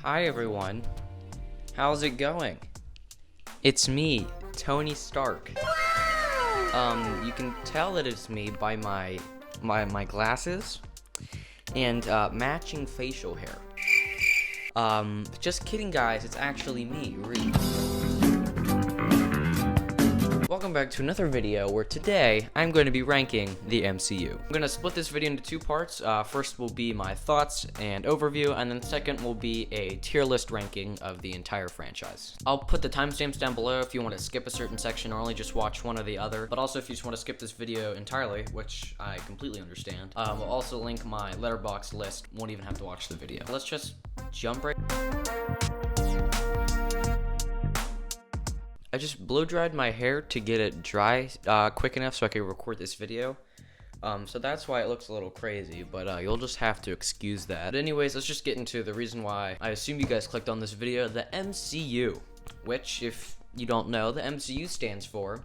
Hi everyone, how's it going? It's me, Tony Stark. You can tell that it's me by my glasses and matching facial hair. Just kidding guys, it's actually me, Reed. Welcome back to another video where today I'm going to be ranking the MCU. I'm going to split this video into two parts. First will be my thoughts and overview, and then second will be a tier list ranking of the entire franchise. I'll put the timestamps down below if you want to skip a certain section or only just watch one or the other, but also if you just want to skip this video entirely, which I completely understand. We'll also link my letterboxd list, won't even have to watch the video. Let's just jump right. I just blow dried my hair to get it dry quick enough so I can record this video. So that's why it looks a little crazy, but you'll just have to excuse that. But anyways, let's just get into the reason why I assume you guys clicked on this video, the MCU, which if you don't know, the MCU stands for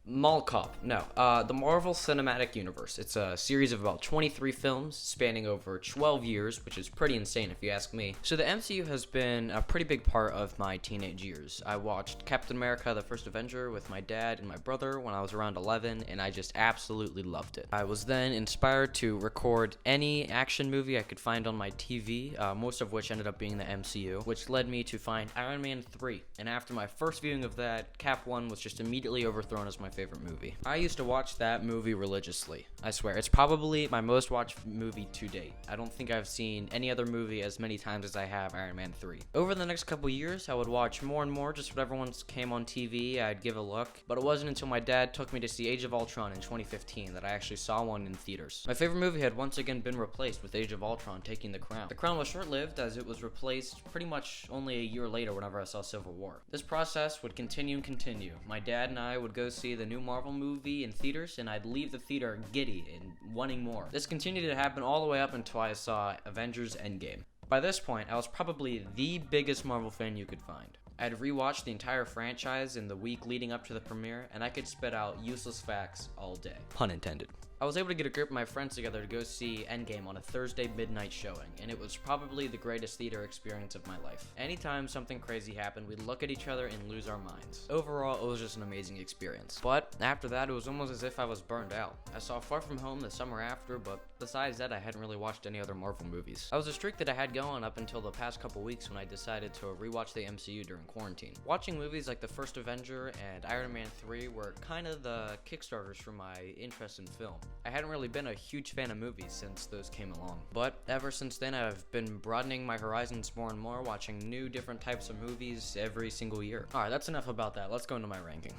Mall Cop. No, the Marvel Cinematic Universe. It's a series of about 23 films spanning over 12 years, which is pretty insane if you ask me. So the MCU has been a pretty big part of my teenage years. I watched Captain America: The First Avenger with my dad and my brother when I was around 11, and I just absolutely loved it. I was then inspired to record any action movie I could find on my TV, most of which ended up being the MCU, which led me to find Iron Man 3. And after my first viewing of that, Cap 1 was just immediately overthrown as my favorite movie. I used to watch that movie religiously. I swear, it's probably my most watched movie to date. I don't think I've seen any other movie as many times as I have Iron Man 3. Over the next couple years, I would watch more and more, just whatever ones came on TV, I'd give a look. But it wasn't until my dad took me to see Age of Ultron in 2015 that I actually saw one in theaters. My favorite movie had once again been replaced with Age of Ultron taking the crown. The crown was short-lived as it was replaced pretty much only a year later whenever I saw Civil War. This process would continue and continue. My dad and I would go see the new Marvel movie in theaters, and I'd leave the theater giddy and wanting more. This continued to happen all the way up until I saw Avengers Endgame. By this point, I was probably the biggest Marvel fan you could find. I'd rewatched the entire franchise in the week leading up to the premiere, and I could spit out useless facts all day. Pun intended. I was able to get a group of my friends together to go see Endgame on a Thursday midnight showing, and it was probably the greatest theater experience of my life. Anytime something crazy happened, we'd look at each other and lose our minds. Overall, it was just an amazing experience. But after that, it was almost as if I was burned out. I saw Far From Home the summer after, but besides that, I hadn't really watched any other Marvel movies. I was a streak that I had going up until the past couple weeks when I decided to rewatch the MCU during quarantine. Watching movies like The First Avenger and Iron Man 3 were kind of the kickstarters for my interest in film. I hadn't really been a huge fan of movies since those came along, but ever since then I've been broadening my horizons more and more, watching new different types of movies every single year. Alright, that's enough about that. Let's go into my ranking.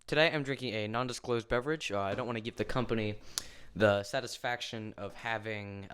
Today I'm drinking a non-disclosed beverage. I don't want to give the company the satisfaction of having,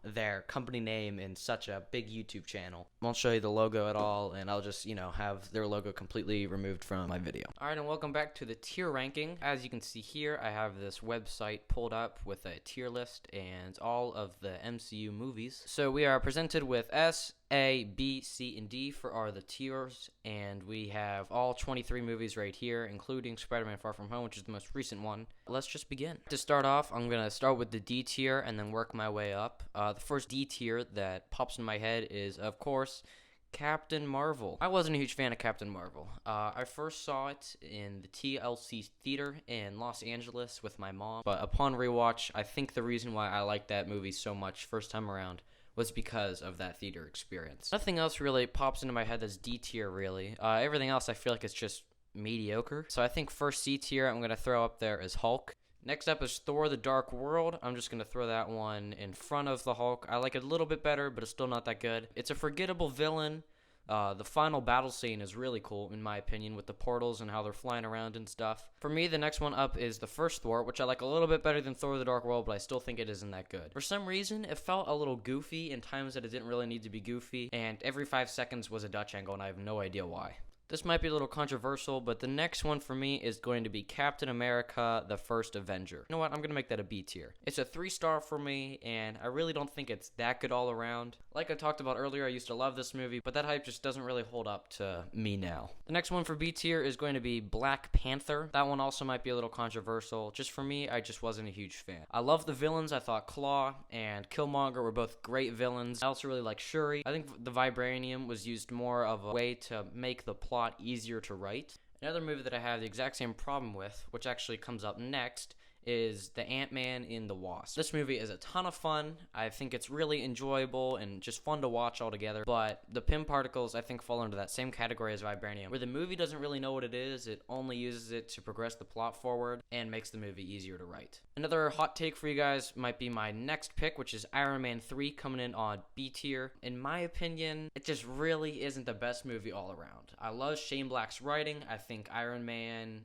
their company name in such a big YouTube channel. I won't show you the logo at all, and I'll just, have their logo completely removed from my video. Alright, and welcome back to the tier ranking. As you can see here, I have this website pulled up with a tier list and all of the MCU movies. So we are presented with S, A, B, C, and D are the tiers, and we have all 23 movies right here, including Spider-Man Far From Home, which is the most recent one. Let's just begin. To start off, I'm going to start with the D tier and then work my way up. The first D tier that pops in my head is, of course, Captain Marvel. I wasn't a huge fan of Captain Marvel. I first saw it in the TLC theater in Los Angeles with my mom, but upon rewatch, I think the reason why I liked that movie so much first time around was because of that theater experience. Nothing else really pops into my head that's D tier, really. Everything else I feel like it's just mediocre. So I think first C tier I'm going to throw up there is Hulk. Next up is Thor: The Dark World. I'm just going to throw that one in front of the Hulk. I like it a little bit better, but it's still not that good. It's a forgettable villain. The final battle scene is really cool, in my opinion, with the portals and how they're flying around and stuff. For me, the next one up is the first Thor, which I like a little bit better than Thor: The Dark World, but I still think it isn't that good. For some reason, it felt a little goofy in times that it didn't really need to be goofy, and every 5 seconds was a Dutch angle, and I have no idea why. This might be a little controversial, but the next one for me is going to be Captain America, the First Avenger. You know what? I'm going to make that a B tier. It's a 3-star for me, and I really don't think it's that good all around. Like I talked about earlier, I used to love this movie, but that hype just doesn't really hold up to me now. The next one for B tier is going to be Black Panther. That one also might be a little controversial. Just for me, I just wasn't a huge fan. I love the villains. I thought Claw and Killmonger were both great villains. I also really like Shuri. I think the vibranium was used more of a way to make the plot easier to write. Another movie that I have the exact same problem with, which actually comes up next, is the Ant-Man and the Wasp. This movie is a ton of fun. I think it's really enjoyable and just fun to watch altogether, but the Pym particles I think fall into that same category as vibranium, where the movie doesn't really know what it is, it only uses it to progress the plot forward and makes the movie easier to write. Another hot take for you guys might be my next pick, which is Iron Man 3 coming in on B tier. In my opinion, it just really isn't the best movie all around. I love Shane Black's writing. I think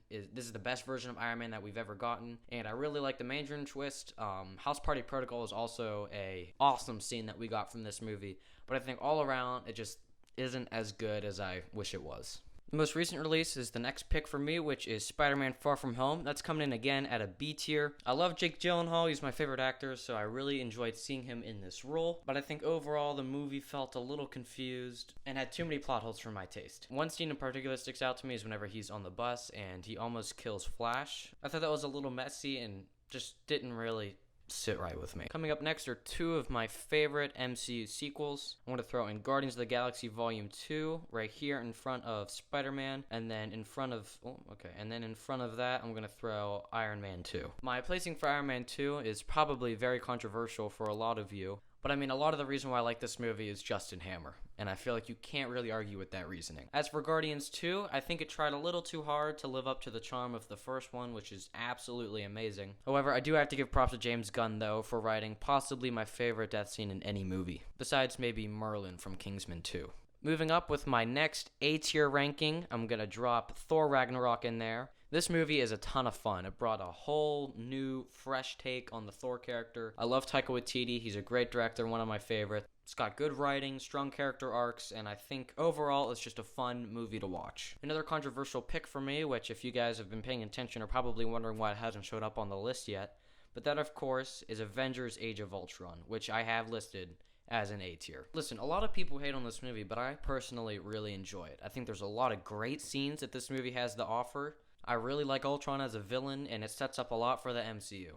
this is the best version of Iron Man that we've ever gotten, and I really like the Mandarin twist. House Party Protocol is also a awesome scene that we got from this movie, but I think all around it just isn't as good as I wish it was. The most recent release is the next pick for me, which is Spider-Man Far From Home. That's coming in again at a B tier. I love Jake Gyllenhaal. He's my favorite actor, so I really enjoyed seeing him in this role. But I think overall the movie felt a little confused and had too many plot holes for my taste. One scene in particular sticks out to me is whenever he's on the bus and he almost kills Flash. I thought that was a little messy and just didn't really sit right with me. Coming up next are two of my favorite MCU sequels. I want to throw in Guardians of the Galaxy Volume 2 right here in front of Spider-Man, and then in front of that I'm going to throw Iron Man 2. My placing for Iron Man 2 is probably very controversial for a lot of you, but I mean, a lot of the reason why I like this movie is Justin Hammer, and I feel like you can't really argue with that reasoning. As for Guardians 2, I think it tried a little too hard to live up to the charm of the first one, which is absolutely amazing. However, I do have to give props to James Gunn, though, for writing possibly my favorite death scene in any movie, besides maybe Merlin from Kingsman 2. Moving up with my next A-tier ranking, I'm going to drop Thor Ragnarok in there. This movie is a ton of fun. It brought a whole new, fresh take on the Thor character. I love Taika Waititi. He's a great director, one of my favorites. It's got good writing, strong character arcs, and I think overall it's just a fun movie to watch. Another controversial pick for me, which if you guys have been paying attention are probably wondering why it hasn't showed up on the list yet, but that of course is Avengers Age of Ultron, which I have listed as an A tier. Listen, a lot of people hate on this movie, but I personally really enjoy it. I think there's a lot of great scenes that this movie has to offer. I really like Ultron as a villain, and it sets up a lot for the MCU.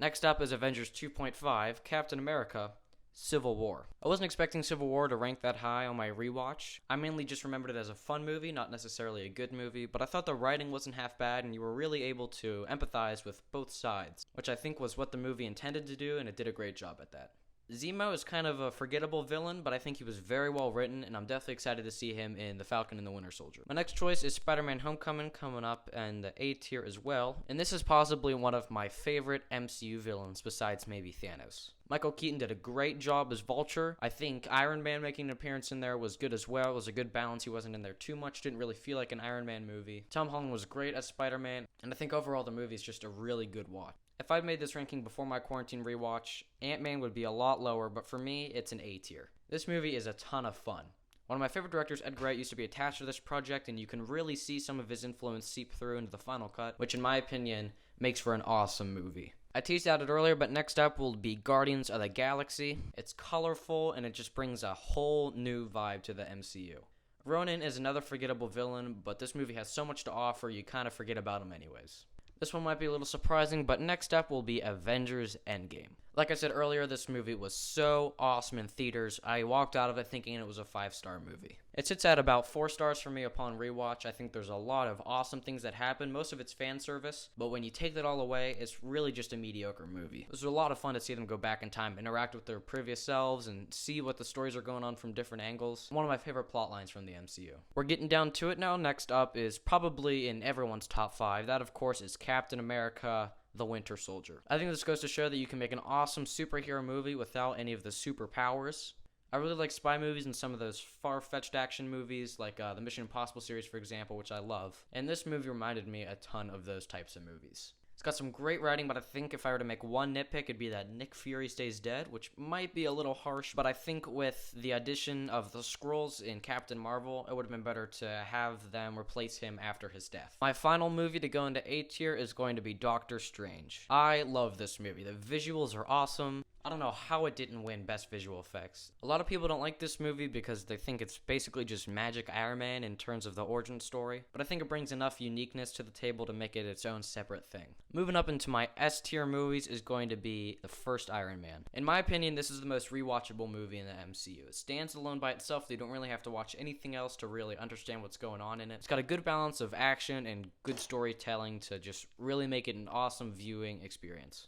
Next up is Avengers 2.5, Captain America, Civil War. I wasn't expecting Civil War to rank that high on my rewatch. I mainly just remembered it as a fun movie, not necessarily a good movie, but I thought the writing wasn't half bad, and you were really able to empathize with both sides, which I think was what the movie intended to do, and it did a great job at that. Zemo is kind of a forgettable villain, but I think he was very well written, and I'm definitely excited to see him in The Falcon and the Winter Soldier. My next choice is Spider-Man Homecoming, coming up in the A tier as well, and this is possibly one of my favorite MCU villains besides maybe Thanos. Michael Keaton did a great job as Vulture. I think Iron Man making an appearance in there was good as well. It was a good balance. He wasn't in there too much. Didn't really feel like an Iron Man movie. Tom Holland was great as Spider-Man, and I think overall the movie is just a really good watch. If I'd made this ranking before my quarantine rewatch, Ant-Man would be a lot lower, but for me, it's an A tier. This movie is a ton of fun. One of my favorite directors, Edgar Wright, used to be attached to this project, and you can really see some of his influence seep through into the final cut, which in my opinion makes for an awesome movie. I teased out it earlier, but next up will be Guardians of the Galaxy. It's colorful, and it just brings a whole new vibe to the MCU. Ronan is another forgettable villain, but this movie has so much to offer, you kind of forget about him anyways. This one might be a little surprising, but next up will be Avengers Endgame. Like I said earlier, this movie was so awesome in theaters, I walked out of it thinking it was a 5-star movie. It sits at about 4 stars for me upon rewatch. I think there's a lot of awesome things that happen. Most of it's fan service, but when you take that all away, it's really just a mediocre movie. It was a lot of fun to see them go back in time, interact with their previous selves, and see what the stories are going on from different angles. One of my favorite plot lines from the MCU. We're getting down to it now. Next up is probably in everyone's top 5. That, of course, is Captain America, the Winter Soldier. I think this goes to show that you can make an awesome superhero movie without any of the superpowers. I really like spy movies and some of those far-fetched action movies, like the Mission Impossible series, for example, which I love. And this movie reminded me a ton of those types of movies. It's got some great writing, but I think if I were to make one nitpick, it'd be that Nick Fury stays dead, which might be a little harsh, but I think with the addition of the Skrulls in Captain Marvel, it would have been better to have them replace him after his death. My final movie to go into A tier is going to be Doctor Strange. I love this movie. The visuals are awesome. I don't know how it didn't win Best Visual Effects. A lot of people don't like this movie because they think it's basically just Magic Iron Man in terms of the origin story, but I think it brings enough uniqueness to the table to make it its own separate thing. Moving up into my S tier movies is going to be the first Iron Man. In my opinion, this is the most rewatchable movie in the MCU. It stands alone by itself. You don't really have to watch anything else to really understand what's going on in it. It's got a good balance of action and good storytelling to just really make it an awesome viewing experience.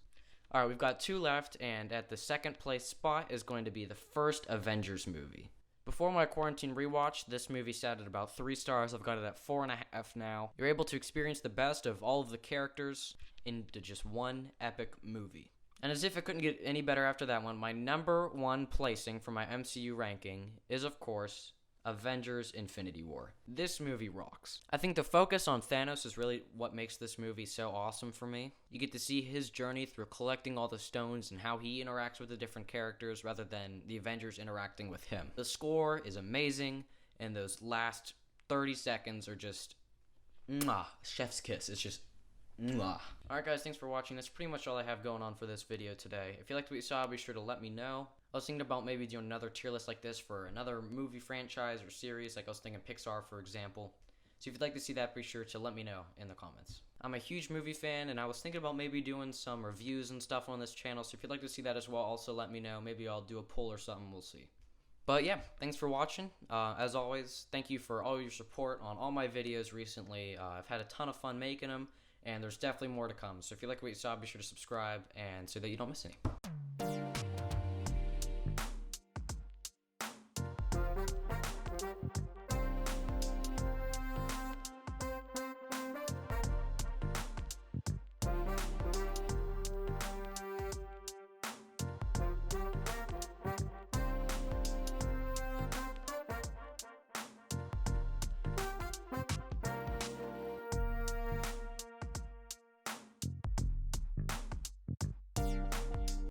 Alright, we've got two left, and at the second place spot is going to be the first Avengers movie. Before my quarantine rewatch, this movie sat at about 3 stars. I've got it at 4.5 now. You're able to experience the best of all of the characters into just one epic movie. And as if it couldn't get any better after that one, my number 1 placing for my MCU ranking is, of course, Avengers Infinity War. This movie rocks. I think the focus on Thanos is really what makes this movie so awesome for me. You get to see his journey through collecting all the stones and how he interacts with the different characters rather than the Avengers interacting with him. The score is amazing, and those last 30 seconds are just mwah, chef's kiss. It's just mwah. Alright guys, thanks for watching. That's pretty much all I have going on for this video today. If you liked what you saw, be sure to let me know. I was thinking about maybe doing another tier list like this for another movie franchise or series, like I was thinking Pixar, for example. So if you'd like to see that, be sure to let me know in the comments. I'm a huge movie fan, and I was thinking about maybe doing some reviews and stuff on this channel, so if you'd like to see that as well, also let me know. Maybe I'll do a poll or something, we'll see. But yeah, thanks for watching. As always, thank you for all your support on all my videos recently. I've had a ton of fun making them, and there's definitely more to come. So if you like what you saw, be sure to subscribe and so that you don't miss any.